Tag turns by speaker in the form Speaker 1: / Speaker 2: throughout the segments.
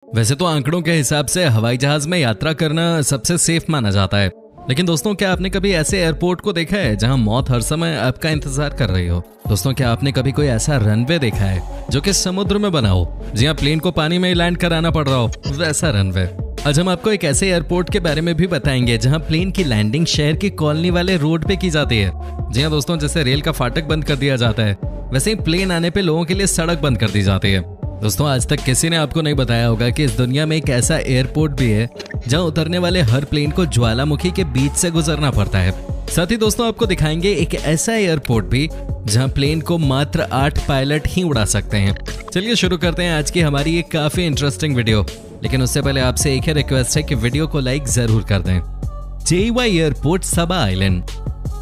Speaker 1: वैसे तो आंकड़ों के हिसाब से हवाई जहाज में यात्रा करना सबसे सेफ माना जाता है, लेकिन दोस्तों क्या आपने कभी ऐसे एयरपोर्ट को देखा है जहां मौत हर समय आपका इंतजार कर रही हो? दोस्तों क्या आपने कभी कोई ऐसा रनवे देखा है जो कि समुद्र में बना हो, जहां प्लेन को पानी में ही लैंड कराना पड़ रहा हो, वैसा रनवे? आज हम आपको एक ऐसे एयरपोर्ट के बारे में भी बताएंगे जहां प्लेन की लैंडिंग शहर की कॉलोनी वाले रोड पे की जाती है। जी हाँ दोस्तों, जैसे रेल का फाटक बंद कर दिया जाता है, वैसे ही प्लेन आने पे लोगों के लिए सड़क बंद कर दी जाती है। दोस्तों आज तक किसी ने आपको नहीं बताया होगा कि इस दुनिया में एक ऐसा एयरपोर्ट भी है जहां उतरने वाले हर प्लेन को ज्वालामुखी के बीच से गुजरना पड़ता है। साथ ही दोस्तों आपको दिखाएंगे एक ऐसा एयरपोर्ट भी जहां प्लेन को मात्र 8 पायलट ही उड़ा सकते हैं। चलिए शुरू करते हैं आज की हमारी एक काफी इंटरेस्टिंग वीडियो, लेकिन उससे पहले आपसे एक ही रिक्वेस्ट है कि वीडियो को लाइक जरूर कर दें। जेवाई एयरपोर्ट सबा आइलैंड।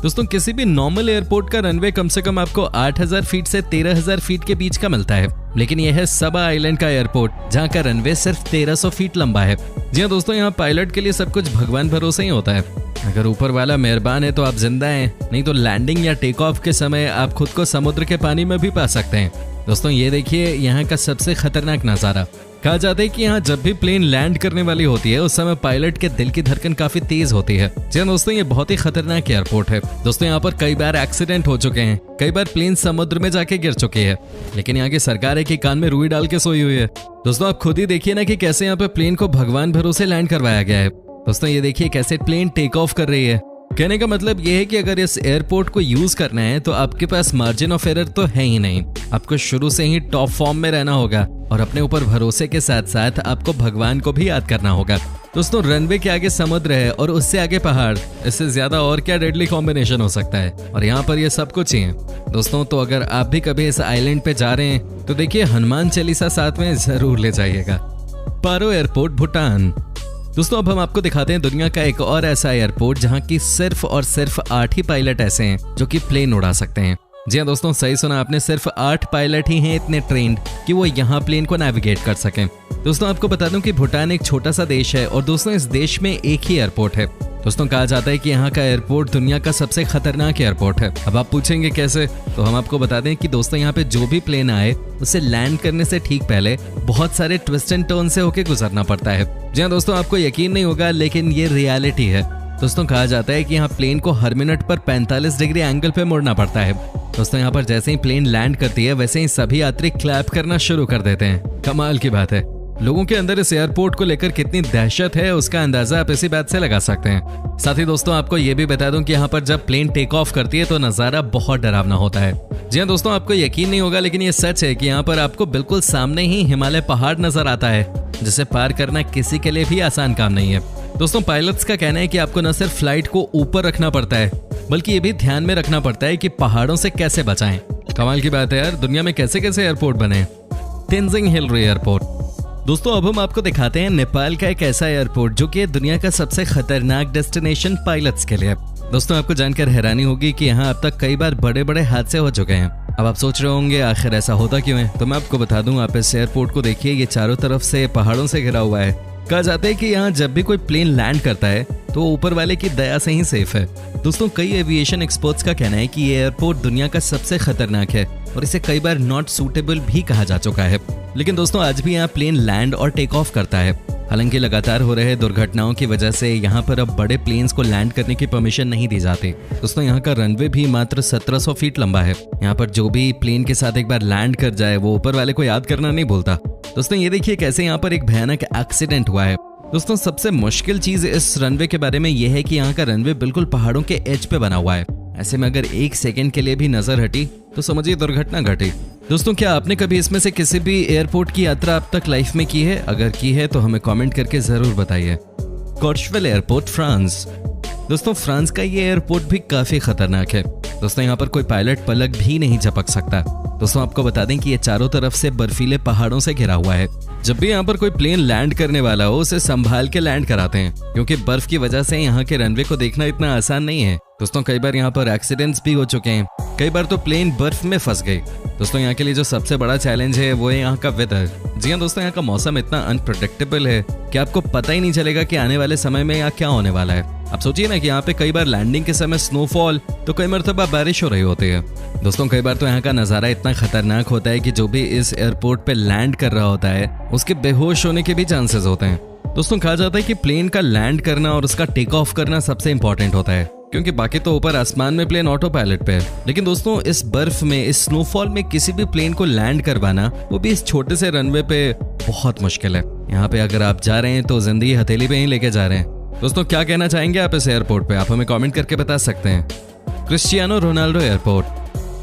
Speaker 1: दोस्तों किसी भी नॉर्मल एयरपोर्ट का रनवे कम से कम आपको 8000 फीट से 13000 फीट के बीच का मिलता है, लेकिन यह है सबा आइलैंड का एयरपोर्ट जहां का रनवे सिर्फ 1300 फीट लंबा है। जी हाँ दोस्तों, यहाँ पायलट के लिए सब कुछ भगवान भरोसे ही होता है। अगर ऊपर वाला मेहरबान है तो आप जिंदा हैं, नहीं तो लैंडिंग या टेक ऑफ के समय आप खुद को समुद्र के पानी में भी पा सकते हैं। दोस्तों ये देखिए यहाँ का सबसे खतरनाक नजारा। कहा जाता है कि यहाँ जब भी प्लेन लैंड करने वाली होती है उस समय पायलट के दिल की धड़कन काफी तेज होती है। जी दोस्तों ये बहुत ही खतरनाक एयरपोर्ट है। दोस्तों यहाँ पर कई बार एक्सीडेंट हो चुके हैं, कई बार प्लेन समुद्र में जाके गिर चुकी है, लेकिन यहाँ की सरकार है कि कान में रुई डाल के सोई हुई है। दोस्तों आप खुद ही देखिए ना कि कैसे यहाँ पे प्लेन को भगवान भरोसे लैंड करवाया गया है। दोस्तों ये देखिए कैसे प्लेन टेक ऑफ कर रही है। कहने का मतलब ये है कि अगर इस एयरपोर्ट को यूज करना है तो आपके पास मार्जिन ऑफ एरर तो है ही नहीं। आपको शुरू से ही टॉप फॉर्म में रहना होगा और अपने ऊपर भरोसे के साथ साथ आपको भगवान को भी याद करना होगा। दोस्तों रनवे के आगे समुद्र है और उससे आगे पहाड़, इससे ज्यादा और क्या डेडली कॉम्बिनेशन हो सकता है, और यहाँ पर ये सब कुछ ही है। दोस्तों तो अगर आप भी कभी इस आइलैंड पे जा रहे हैं तो देखिए हनुमान चालीसा साथ में जरूर ले जाइएगा। पारो एयरपोर्ट भूटान। दोस्तों अब हम आपको दिखाते हैं दुनिया का एक और ऐसा एयरपोर्ट जहां की सिर्फ और सिर्फ 8 ही पायलट ऐसे हैं जो कि प्लेन उड़ा सकते हैं। जी हाँ दोस्तों सही सुना आपने, सिर्फ 8 पायलट ही हैं इतने ट्रेंड कि वो यहाँ प्लेन को नेविगेट कर सकें। दोस्तों आपको बता दूं कि भूटान एक छोटा सा देश है और दोस्तों इस देश में एक ही एयरपोर्ट है। दोस्तों कहा जाता है कि यहाँ का एयरपोर्ट दुनिया का सबसे खतरनाक एयरपोर्ट है। अब आप पूछेंगे कैसे, तो हम आपको बता दें कि दोस्तों यहाँ पे जो भी प्लेन आए उसे लैंड करने से ठीक पहले बहुत सारे ट्विस्ट एंड टर्न से होके गुजरना पड़ता है। जी हाँ दोस्तों आपको यकीन नहीं होगा लेकिन ये रियलिटी है। दोस्तों कहा जाता है कि यहाँ प्लेन को हर मिनट पर 45 डिग्री एंगल पे मुड़ना पड़ता है। दोस्तों यहाँ पर जैसे ही प्लेन लैंड करती है वैसे ही सभी यात्री क्लैप करना शुरू कर देते हैं। कमाल की बात है। लोगों के अंदर इस एयरपोर्ट को लेकर कितनी दहशत है उसका अंदाजा आप इसी बात से लगा सकते हैं। साथ ही दोस्तों आपको ये भी बता दूं कि यहाँ पर जब प्लेन टेक ऑफ करती है तो नजारा बहुत डरावना होता है। जी हाँ दोस्तों आपको यकीन नहीं होगा लेकिन ये सच है कि यहाँ पर आपको बिल्कुल सामने ही हिमालय पहाड़ नजर आता है, जिसे पार करना किसी के लिए भी आसान काम नहीं है। दोस्तों पायलट्स का कहना है कि आपको न सिर्फ फ्लाइट को ऊपर रखना पड़ता है बल्कि ये भी ध्यान में रखना पड़ता है कि पहाड़ों से कैसे बचाएं। कमाल की बात है यार, दुनिया में कैसे कैसे एयरपोर्ट बने। Tenzing Hillary airport. दोस्तों अब हम आपको दिखाते हैं नेपाल का एक ऐसा एयरपोर्ट जो कि दुनिया का सबसे खतरनाक डेस्टिनेशन पायलट्स के लिए। दोस्तों आपको जानकर हैरानी होगी कि यहाँ अब तक कई बार बड़े बड़े हादसे हो चुके हैं। अब आप सोच रहे होंगे आखिर ऐसा होता क्यों है, तो मैं आपको बता दूं, आप इस एयरपोर्ट को देखिए, ये चारों तरफ से पहाड़ों से घिरा हुआ है। कहा जाता है कि यहाँ जब भी कोई प्लेन लैंड करता है तो ऊपर वाले की दया से ही सेफ है। दोस्तों कई एविएशन एक्सपर्ट्स का कहना है कि ये एयरपोर्ट दुनिया का सबसे खतरनाक है और इसे कई बार नॉट सूटेबल भी कहा जा चुका है, लेकिन दोस्तों आज भी यहाँ प्लेन लैंड और टेक ऑफ करता है। हालांकि लगातार हो रहे दुर्घटनाओं की वजह से यहाँ पर अब बड़े प्लेन्स को लैंड करने की परमिशन नहीं दी जाती। दोस्तों यहाँ का रनवे भी मात्र 1700 फीट लंबा है। यहाँ पर जो भी प्लेन के साथ एक बार लैंड कर जाए वो ऊपर वाले को याद करना नहीं भूलता। दोस्तों ये देखिए कैसे यहाँ पर एक भयानक एक्सीडेंट हुआ है। दोस्तों सबसे मुश्किल चीज इस रनवे के बारे में यह है कि यहाँ का रनवे बिल्कुल पहाड़ों के एज पे बना हुआ है। ऐसे में अगर 1 सेकंड के लिए भी नजर हटी तो समझिए दुर्घटना घटी। दोस्तों क्या आपने कभी इसमें से किसी भी एयरपोर्ट की यात्रा अब तक लाइफ में की है? अगर की है तो हमें कमेंट करके जरूर बताइए। कोर्शवेल एयरपोर्ट फ्रांस। दोस्तों फ्रांस का ये एयरपोर्ट भी काफी खतरनाक है। दोस्तों यहाँ पर कोई पायलट पलक भी नहीं झपक सकता। दोस्तों आपको बता दें कि ये चारों तरफ से बर्फीले पहाड़ों से घिरा हुआ है। जब भी यहाँ पर कोई प्लेन लैंड करने वाला हो उसे संभाल के लैंड कराते हैं, क्योंकि बर्फ की वजह से यहाँ के रनवे को देखना इतना आसान नहीं है। दोस्तों कई बार यहाँ पर एक्सीडेंट्स भी हो चुके हैं, कई बार तो प्लेन बर्फ में फंस गई। दोस्तों यहाँ के लिए जो सबसे बड़ा चैलेंज है वो है यहाँ का वेदर। जी हाँ दोस्तों यहाँ का मौसम इतना अनप्रेडिक्टेबल है कि आपको पता ही नहीं चलेगा कि आने वाले समय में यहाँ क्या होने वाला है। आप सोचिए ना कि यहाँ पे कई बार लैंडिंग के समय स्नोफॉल तो कई मरतबा बारिश हो रही होती है। दोस्तों कई बार तो यहाँ का नज़ारा इतना खतरनाक होता है कि जो भी इस एयरपोर्ट पे लैंड कर रहा होता है उसके बेहोश होने के भी चांसेस होते हैं। दोस्तों कहा जाता है कि प्लेन का लैंड करना और उसका टेक ऑफ करना सबसे इंपॉर्टेंट होता है, क्योंकि बाकी तो ऊपर आसमान में प्लेन ऑटो पायलट पे है। लेकिन दोस्तों इस बर्फ में, इस स्नोफॉल में किसी भी प्लेन को लैंड करवाना, वो भी इस छोटे से रनवे पे, बहुत मुश्किल है। यहाँ पे अगर आप जा रहे हैं तो जिंदगी हथेली पे ही लेके जा रहे हैं। दोस्तों क्या कहना चाहेंगे आप इस एयरपोर्ट पे? आप हमें कमेंट करके बता सकते हैं। Cristiano Ronaldo airport.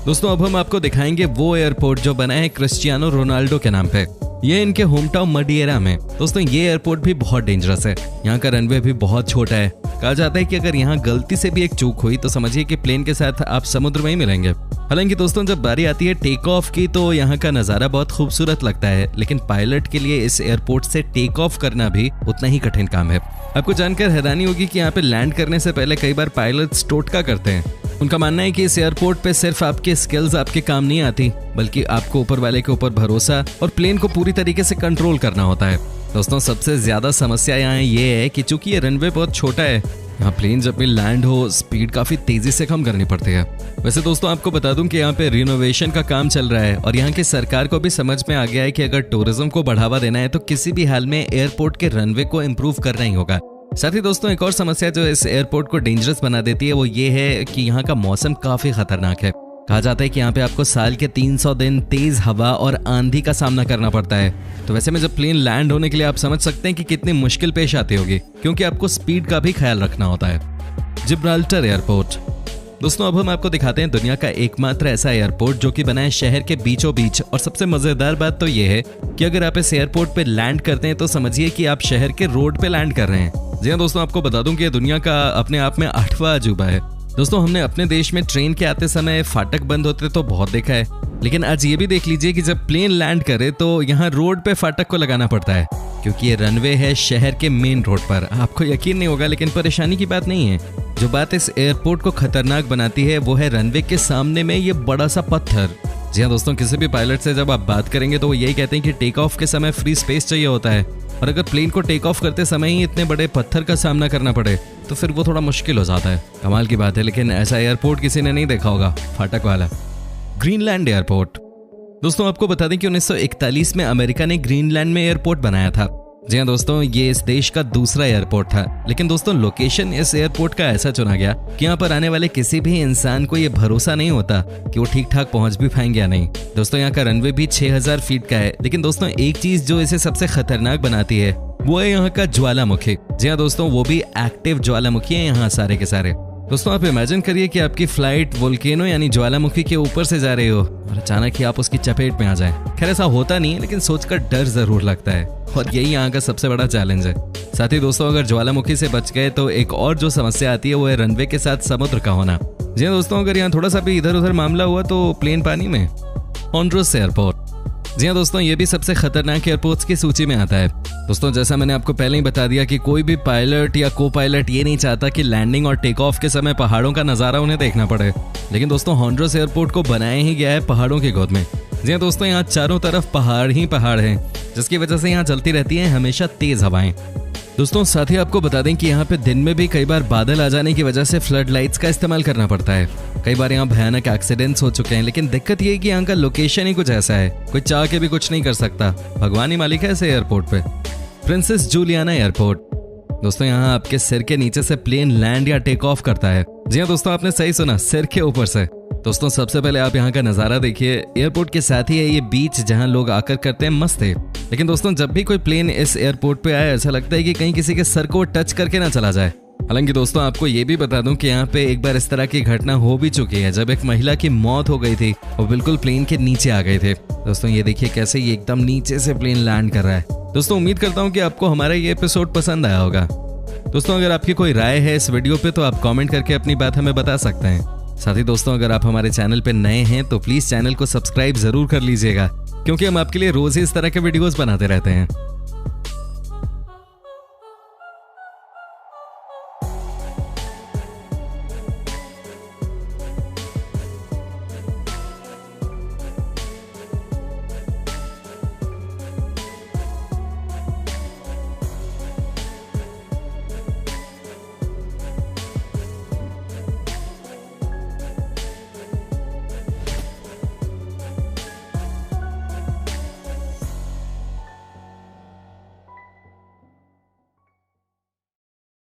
Speaker 1: दोस्तों अब हम आपको दिखाएंगे वो एयरपोर्ट जो बना है क्रिस्टियानो रोनाल्डो के नाम पे। ये इनके होम टाउन मडिएरा में। दोस्तों ये एयरपोर्ट भी बहुत डेंजरस है। यहाँ का रनवे भी बहुत छोटा है। कहा जाता है कि अगर यहाँ गलती से भी एक चूक हुई तो समझिए कि प्लेन के साथ आप समुद्र में ही मिलेंगे। हालांकि दोस्तों जब बारी आती है टेक ऑफ की तो यहाँ का नज़ारा बहुत खूबसूरत लगता है, लेकिन पायलट के लिए इस एयरपोर्ट से टेक ऑफ करना भी उतना ही कठिन काम है। आपको जानकर हैरानी होगी कि यहाँ पे लैंड करने से पहले कई बार पायलट्स टोटका करते हैं। उनका मानना है कि इस एयरपोर्ट पे सिर्फ आपके स्किल्स आपके काम नहीं आती, बल्कि आपको ऊपर वाले के ऊपर भरोसा और प्लेन को पूरी तरीके से कंट्रोल करना होता है। दोस्तों सबसे ज्यादा समस्या यहाँ ये है कि चूंकि ये रनवे बहुत छोटा है, यहाँ प्लेन जब भी लैंड हो स्पीड काफी तेजी से कम करनी पड़ती है। वैसे दोस्तों आपको बता दूं कि यहाँ पे रिनोवेशन का काम चल रहा है और यहाँ की सरकार को भी समझ में आ गया है कि अगर टूरिज्म को बढ़ावा देना है तो किसी भी हाल में एयरपोर्ट के रनवे को इम्प्रूव करना ही होगा। साथ ही दोस्तों एक और समस्या जो इस एयरपोर्ट को डेंजरस बना देती है वो ये है कि यहाँ का मौसम काफी खतरनाक है। कहा जाता है कि यहाँ पे आपको साल के 300 दिन तेज हवा और आंधी का सामना करना पड़ता है। तो वैसे में जब प्लेन लैंड होने के लिए आप समझ सकते हैं कि कितनी मुश्किल पेश आती होगी, क्योंकि आपको स्पीड का भी ख्याल रखना होता है। Gibraltar airport. दोस्तों अब हम आपको दिखाते हैं दुनिया का एकमात्र ऐसा एयरपोर्ट जो कि बना है शहर के बीचों बीच। और सबसे मजेदार बात तो ये है कि अगर आप इस एयरपोर्ट पे लैंड करते हैं तो समझिए कि आप शहर के रोड पे लैंड कर रहे हैं। जी हाँ दोस्तों आपको बता दूं कि दुनिया का अपने आप में 8वां अजूबा है। दोस्तों हमने अपने देश में ट्रेन के आते समय फाटक बंद होते तो बहुत देखा है, लेकिन आज ये भी देख लीजिए कि जब प्लेन लैंड करे तो यहाँ रोड पे फाटक को लगाना पड़ता है, क्योंकि ये रनवे है शहर के मेन रोड पर। आपको यकीन नहीं होगा, लेकिन परेशानी की बात नहीं है। जो बात इस एयरपोर्ट को खतरनाक बनाती है वो है रनवे के सामने में ये बड़ा सा पत्थर। जी हाँ दोस्तों किसी भी पायलट से जब आप बात करेंगे तो वो यही कहते हैं कि टेक ऑफ के समय फ्री स्पेस चाहिए होता है, और अगर प्लेन को टेक ऑफ करते समय ही इतने बड़े पत्थर का सामना करना पड़े तो फिर वो थोड़ा मुश्किल हो जाता है। कमाल की बात है, लेकिन ऐसा एयरपोर्ट किसी ने नहीं देखा होगा, फाटक वाला। Greenland airport. दोस्तों आपको बता दें कि 1941 में अमेरिका ने ग्रीनलैंड में एयरपोर्ट बनाया था। जी हाँ दोस्तों ये इस देश का दूसरा एयरपोर्ट था, लेकिन दोस्तों लोकेशन इस एयरपोर्ट का ऐसा चुना गया कि यहाँ पर आने वाले किसी भी इंसान को ये भरोसा नहीं होता कि वो ठीक ठाक पहुंच भी पाएंगे या नहीं। दोस्तों यहाँ का रनवे भी 6000 फीट का है, लेकिन दोस्तों एक चीज जो इसे सबसे खतरनाक बनाती है वो है यहाँ का ज्वालामुखी। जी हाँ दोस्तों वो भी एक्टिव ज्वालामुखी है यहाँ सारे के सारे। दोस्तों आप इमेजिन करिए कि आपकी फ्लाइट वोल्केनो यानी ज्वालामुखी के ऊपर से जा रही हो और अचानक ही आप उसकी चपेट में आ जाएं। खैर ऐसा होता नहीं है, लेकिन सोचकर डर जरूर लगता है, और यही यहाँ का सबसे बड़ा चैलेंज है। साथ ही दोस्तों अगर ज्वालामुखी से बच गए तो एक और जो समस्या आती है वो है रनवे के साथ समुद्र का होना। जी दोस्तों अगर यहाँ थोड़ा सा भी इधर उधर मामला हुआ तो प्लेन पानी में। हॉन्डुरस एयरपोर्ट। जी हाँ दोस्तों ये भी सबसे खतरनाक एयरपोर्ट्स की सूची में आता है। दोस्तों जैसा मैंने आपको पहले ही बता दिया कि कोई भी पायलट या को पायलट ये नहीं चाहता कि लैंडिंग और टेक ऑफ के समय पहाड़ों का नज़ारा उन्हें देखना पड़े, लेकिन दोस्तों हॉन्डुरस एयरपोर्ट को बनाया ही गया है पहाड़ों की गोद में। जी हाँ दोस्तों यहाँ चारों तरफ पहाड़ ही पहाड़ हैं, जिसकी वजह से यहाँ चलती रहती हैं हमेशा तेज हवाएं। दोस्तों साथ ही आपको बता दें कि यहाँ पे दिन में भी कई बार बादल आ जाने की वजह से फ्लड लाइट्स का इस्तेमाल करना पड़ता है। कई बार यहाँ भयानक एक्सीडेंट्स हो चुके हैं, लेकिन दिक्कत ये है कि यहाँ का लोकेशन ही कुछ ऐसा है, कोई चाह के भी कुछ नहीं कर सकता। भगवान ही मालिक है ऐसे एयरपोर्ट पे। Princess Juliana airport. दोस्तों यहाँ आपके सिर के नीचे से प्लेन लैंड या टेक ऑफ करता है। जी हाँ दोस्तों आपने सही सुना, सिर के ऊपर से। दोस्तों सबसे पहले आप यहाँ का नज़ारा देखिए। एयरपोर्ट के साथ ही है ये बीच जहाँ लोग आकर करते हैं मस्ती। लेकिन दोस्तों जब भी कोई प्लेन इस एयरपोर्ट पे आए ऐसा लगता है कि कहीं किसी के सर को टच करके ना चला जाए। हालांकि दोस्तों आपको ये भी बता दूं कि यहाँ पे एक बार इस तरह की घटना हो भी चुकी है, जब एक महिला की मौत हो गई थी और बिल्कुल प्लेन के नीचे आ गए थे। दोस्तों ये देखिए कैसे ये एकदम नीचे से प्लेन लैंड कर रहा है। दोस्तों उम्मीद करता हूँ कि आपको हमारा ये एपिसोड पसंद आया होगा। दोस्तों अगर आपकी कोई राय है इस वीडियो पे तो आप कमेंट करके अपनी बात हमें बता सकते हैं। साथ ही दोस्तों अगर आप हमारे चैनल पे नए हैं तो प्लीज चैनल को सब्सक्राइब जरूर कर लीजिएगा, क्योंकि हम आपके लिए रोज ही इस तरह के वीडियोस बनाते रहते हैं।